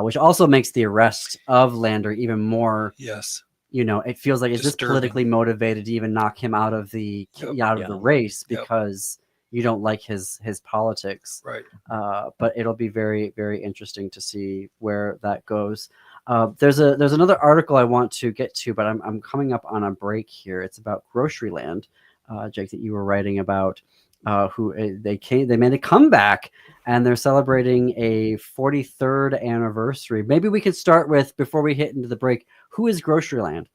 which also makes the arrest of Lander even more. Yes. You know, it feels like it's just Disturbing. politically motivated to even knock him out of the race because you don't like his politics. Right. But it'll be very, very interesting to see where that goes. There's another article I want to get to, but I'm coming up on a break here. It's about GroceryLand, Jake, that you were writing about. Who they made a comeback, and they're celebrating a 43rd anniversary. Maybe we could start with, before we hit into the break, who is GroceryLand?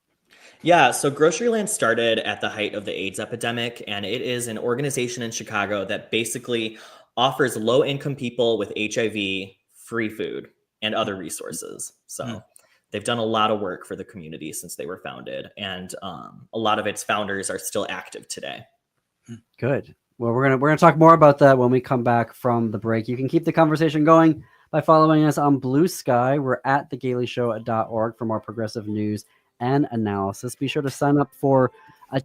Yeah, so GroceryLand started at the height of the AIDS epidemic, and it is an organization in Chicago that basically offers low-income people with HIV free food and other resources. So they've done a lot of work for the community since they were founded, and a lot of its founders are still active today. Good. Well, we're gonna talk more about that when we come back from the break. You can keep the conversation going by following us on Blue Sky. We're at thegaleyshow.org for more progressive news and analysis. Be sure to sign up for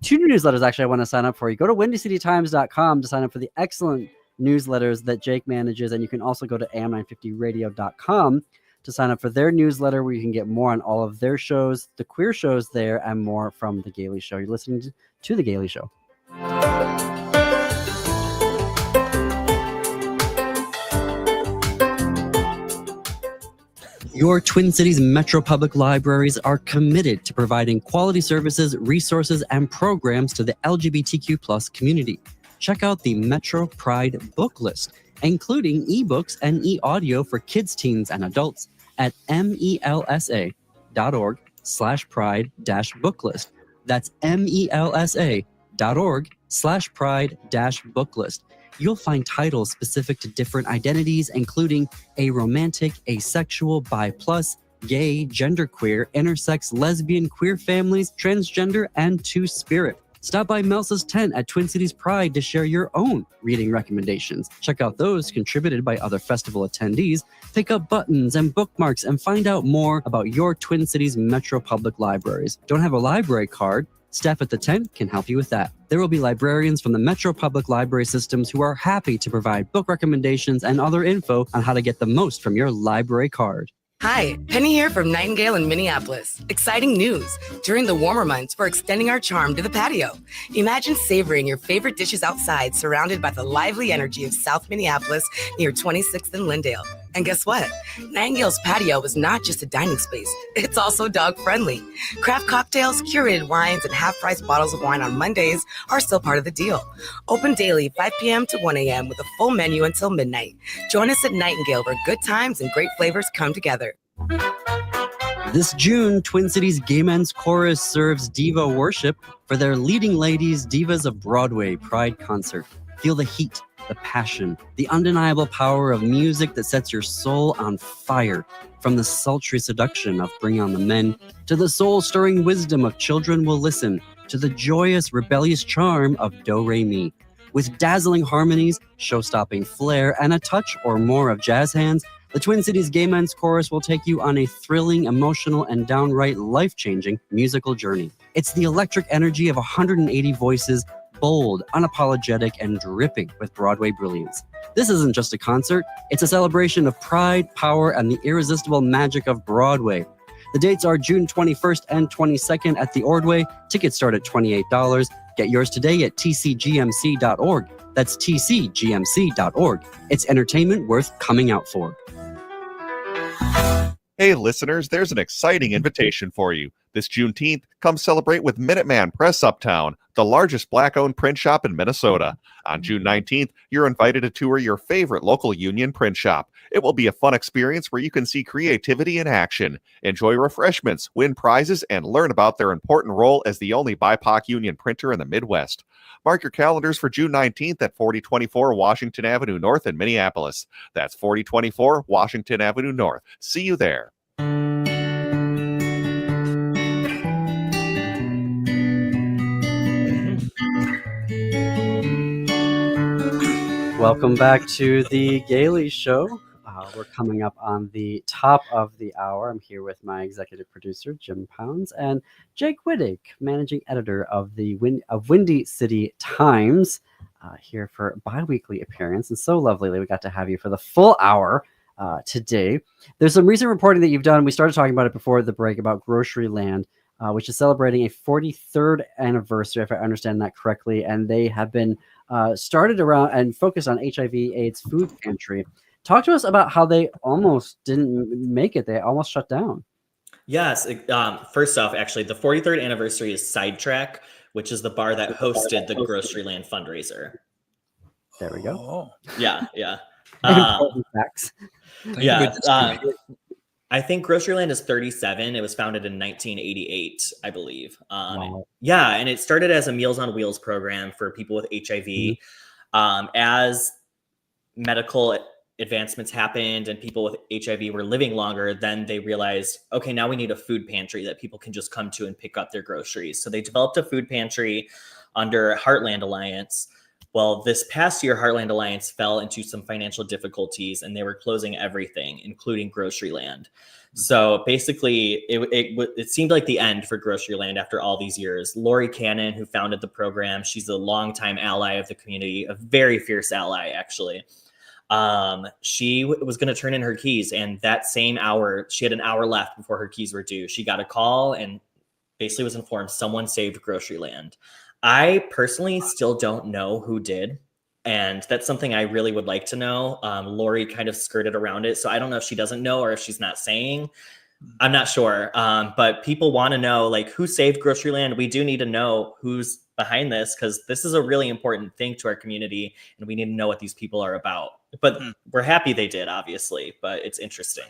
2 newsletters. Actually, I want to sign up for. You go to windycitytimes.com to sign up for the excellent newsletters that Jake manages, and you can also go to am950radio.com to sign up for their newsletter, where you can get more on all of their shows, the queer shows there, and more from The Gailey Show. You're listening to The Gailey Show. Your Twin Cities Metro Public Libraries are committed to providing quality services, resources, and programs to the LGBTQ+ community. Check out the Metro Pride book list, including ebooks and e-audio for kids, teens, and adults at melsa.org/pride-booklist. That's melsa.org/pride-booklist. You'll find titles specific to different identities, including aromantic, asexual, bi+, gay, genderqueer, intersex, lesbian, queer families, transgender, and two-spirit. Stop by Melsa's tent at Twin Cities Pride to share your own reading recommendations. Check out those contributed by other festival attendees. Pick up buttons and bookmarks and find out more about your Twin Cities Metro Public Libraries. Don't have a library card? Staff at the tent can help you with that. There will be librarians from the Metro Public Library systems who are happy to provide book recommendations and other info on how to get the most from your library card. Hi, Penny here from Nightingale in Minneapolis. Exciting news! During the warmer months, we're extending our charm to the patio. Imagine savoring your favorite dishes outside, surrounded by the lively energy of South Minneapolis near 26th and Lindale. And guess what? Nightingale's patio is not just a dining space, it's also dog-friendly. Craft cocktails, curated wines, and half-price bottles of wine on Mondays are still part of the deal. Open daily 5 p.m. to 1 a.m. with a full menu until midnight. Join us at Nightingale where good times and great flavors come together. This June, Twin Cities Gay Men's Chorus serves Diva Worship for their Leading Ladies Divas of Broadway Pride concert. Feel the heat, the passion, the undeniable power of music that sets your soul on fire. From the sultry seduction of Bring on the Men, to the soul-stirring wisdom of Children Will Listen, to the joyous, rebellious charm of Do Re Mi. With dazzling harmonies, show-stopping flair, and a touch or more of jazz hands, the Twin Cities Gay Men's Chorus will take you on a thrilling, emotional, and downright life-changing musical journey. It's the electric energy of 180 voices, bold, unapologetic, and dripping with Broadway brilliance. This isn't just a concert, it's a celebration of pride, power, and the irresistible magic of Broadway. The dates are June 21st and 22nd at the Ordway. Tickets start at $28. Get yours today at tcgmc.org. That's tcgmc.org. It's entertainment worth coming out for. Hey listeners, there's an exciting invitation for you. This Juneteenth, come celebrate with Minuteman Press Uptown, the largest Black-owned print shop in Minnesota. On June 19th, you're invited to tour your favorite local union print shop. It will be a fun experience where you can see creativity in action, enjoy refreshments, win prizes, and learn about their important role as the only BIPOC union printer in the Midwest. Mark your calendars for June 19th at 4024 Washington Avenue North in Minneapolis. That's 4024 Washington Avenue North. See you there. Welcome back to the Gailey Show. We're coming up on the top of the hour. I'm here with my executive producer, Jim Pounds, and Jake Wittich, managing editor of the Windy City Times, here for a bi-weekly appearance. And so lovely that we got to have you for the full hour today. There's some recent reporting that you've done. We started talking about it before the break about GroceryLand, which is celebrating a 43rd anniversary, if I understand that correctly. And they have been started around and focused on HIV/AIDS food pantry. Talk to us about how they almost didn't make it. They almost shut down. Yes. First off, actually, the 43rd anniversary is Sidetrack, which is the bar that hosted the GroceryLand fundraiser. There we go. Oh. Yeah. Facts. Yeah. I think GroceryLand is 37. It was founded in 1988, I believe. Wow. Yeah, and it started as a Meals on Wheels program for people with HIV. Mm-hmm. As medical advancements happened and people with HIV were living longer, then they realized, okay, now we need a food pantry that people can just come to and pick up their groceries. So they developed a food pantry under Heartland Alliance. Well, this past year, Heartland Alliance fell into some financial difficulties and they were closing everything, including GroceryLand. So basically, it seemed like the end for GroceryLand after all these years. Lori Cannon, who founded the program, she's a longtime ally of the community, a very fierce ally, actually. She was going to turn in her keys, and that same hour, she had an hour left before her keys were due. She got a call and basically was informed someone saved GroceryLand. I personally still don't know who did, and that's something I really would like to know. Lori kind of skirted around it, so I don't know if she doesn't know or if she's not saying. I'm not sure, but people want to know, like, who saved GroceryLand. We do need to know who's behind this, because this is a really important thing to our community, and we need to know what these people are about. But we're happy they did, obviously, but it's interesting.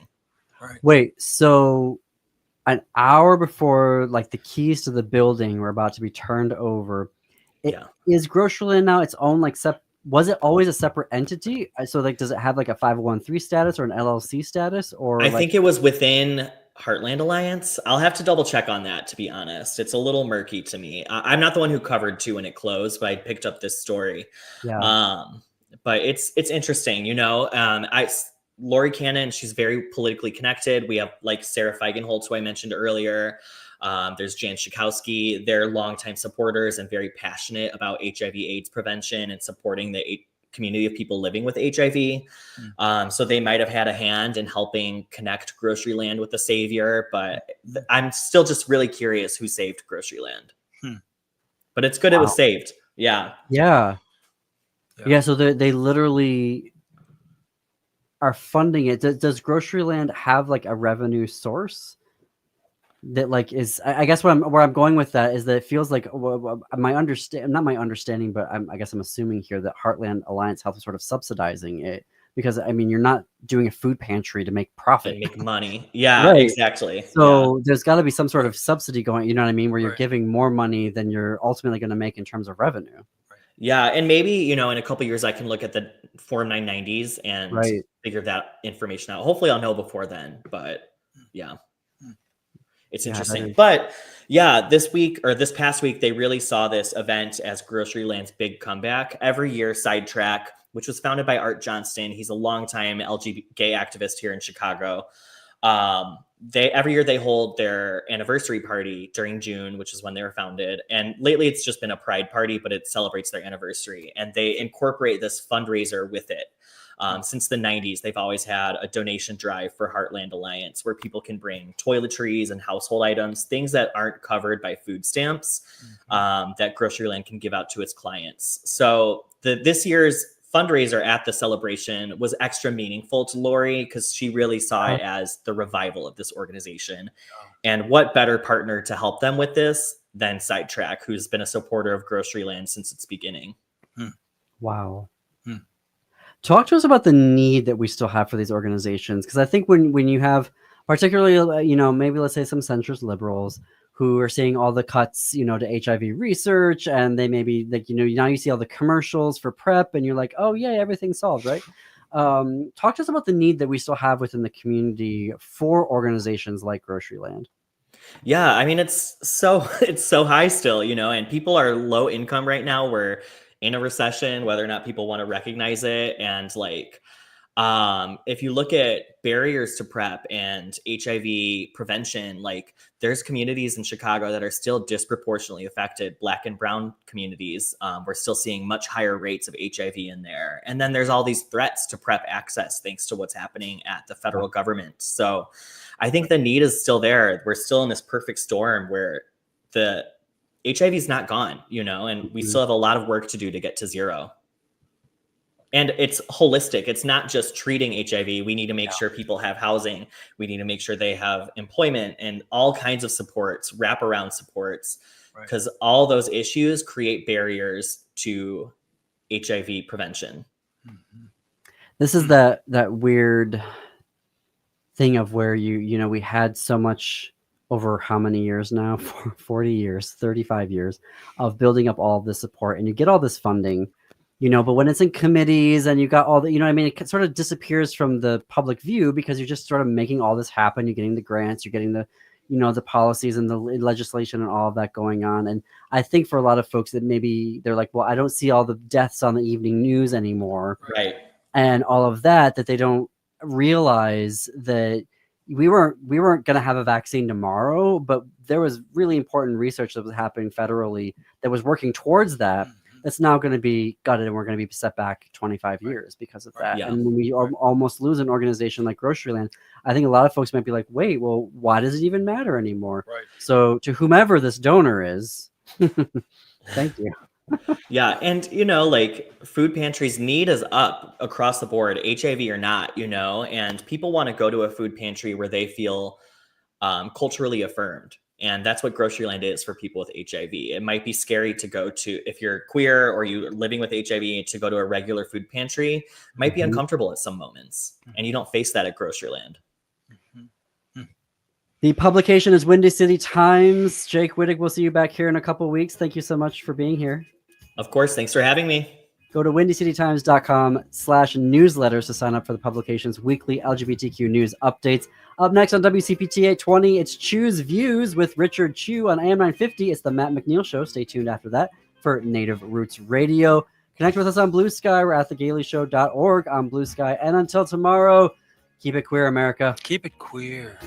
Right. Wait, so an hour before, like, the keys to the building were about to be turned over, is GroceryLand now its own, like, was it always a separate entity? So, like, does it have like a 501(c) status or an LLC status? Or I think it was within Heartland Alliance. I'll have to double check on that, to be honest. It's a little murky to me. I'm not the one who covered 2 when it closed, but I picked up this story. Yeah. But it's interesting, Lori Cannon, she's very politically connected. We have like Sarah Feigenholtz, who I mentioned earlier. There's Jan Schakowsky. They're longtime supporters and very passionate about HIV/AIDS prevention and supporting the community of people living with HIV. So they might have had a hand in helping connect GroceryLand with the savior, but I'm still just really curious who saved GroceryLand. But it's good it was saved. Yeah. Yeah. So they literally are funding it. Does GroceryLand have like a revenue source that like is, I guess where I'm going with that is that it feels like not my understanding, but I guess I'm assuming here that Heartland Alliance Health is sort of subsidizing it, because I mean, you're not doing a food pantry to make profit, make money. Yeah, right. Exactly. So there's got to be some sort of subsidy going, you know what I mean, where you're giving more money than you're ultimately going to make in terms of revenue. Yeah, and maybe, in a couple of years I can look at the Form 990s and figure that information out. Hopefully I'll know before then, but yeah. It's interesting. But yeah, this past week, they really saw this event as GroceryLand's big comeback. Every year, Sidetrack, which was founded by Art Johnston, he's a longtime LGBT gay activist here in Chicago. Every year they hold their anniversary party during June, which is when they were founded. And lately it's just been a pride party, but it celebrates their anniversary. And they incorporate this fundraiser with it. Since the 90s, they've always had a donation drive for Heartland Alliance where people can bring toiletries and household items, things that aren't covered by food stamps, that GroceryLand can give out to its clients. So this year's fundraiser at the celebration was extra meaningful to Lori because she really saw it as the revival of this organization. And what better partner to help them with this than Sidetrack, who's been a supporter of GroceryLand since its beginning. Wow. Talk to us about the need that we still have for these organizations, because I think when you have particularly, maybe let's say some centrist liberals who are seeing all the cuts, to HIV research, and they maybe like, now you see all the commercials for PrEP and you're like, oh yeah, everything's solved, right? Talk to us about the need that we still have within the community for organizations like GroceryLand. Yeah, I mean, it's so high still, and people are low income right now. We're in a recession, whether or not people want to recognize it. And if you look at barriers to PrEP and HIV prevention, there's communities in Chicago that are still disproportionately affected. Black and brown communities, we're still seeing much higher rates of HIV in there. And then there's all these threats to PrEP access thanks to what's happening at the federal government. So I think the need is still there. We're still in this perfect storm where the HIV is not gone, and we still have a lot of work to do to get to zero. And it's holistic. It's not just treating HIV. We need to make sure people have housing. We need to make sure they have employment and all kinds of supports, wraparound supports, because all those issues create barriers to HIV prevention. This is that weird thing of where we had so much over how many years now, 40 years, 35 years of building up all of this support, and you get all this funding, but when it's in committees and you got all the, it sort of disappears from the public view because you're just sort of making all this happen. You're getting the grants, you're getting the, the policies and the legislation and all of that going on. And I think for a lot of folks that maybe they're like, well, I don't see all the deaths on the evening news anymore. Right. And all of that they don't realize that we weren't going to have a vaccine tomorrow, but there was really important research that was happening federally that was working towards that. That's now going to be gutted, and we're going to be set back 25 years because of that. And when we almost lose an organization like GroceryLand, I think a lot of folks might be like, wait, well, why does it even matter anymore? Right. So to whomever this donor is, thank you. Yeah. And, food pantries need is up across the board, HIV or not, and people want to go to a food pantry where they feel culturally affirmed. And that's what GroceryLand is for people with HIV. It might be scary to go to, if you're queer or you're living with HIV, to go to a regular food pantry. It might be uncomfortable at some moments, and you don't face that at GroceryLand. The publication is Windy City Times. Jake Wittich, we'll see you back here in a couple of weeks. Thank you so much for being here. Of course. Thanks for having me. Go to windycitytimes.com/newsletters to sign up for the publication's weekly LGBTQ news updates. Up next on WCPT 820, it's Chew's Views with Richard Chew. On AM 950, it's the Matt McNeil Show. Stay tuned after that for Native Roots Radio. Connect with us on Blue Sky. We're at thegaileyshow.org on Blue Sky. And until tomorrow, keep it queer, America. Keep it queer.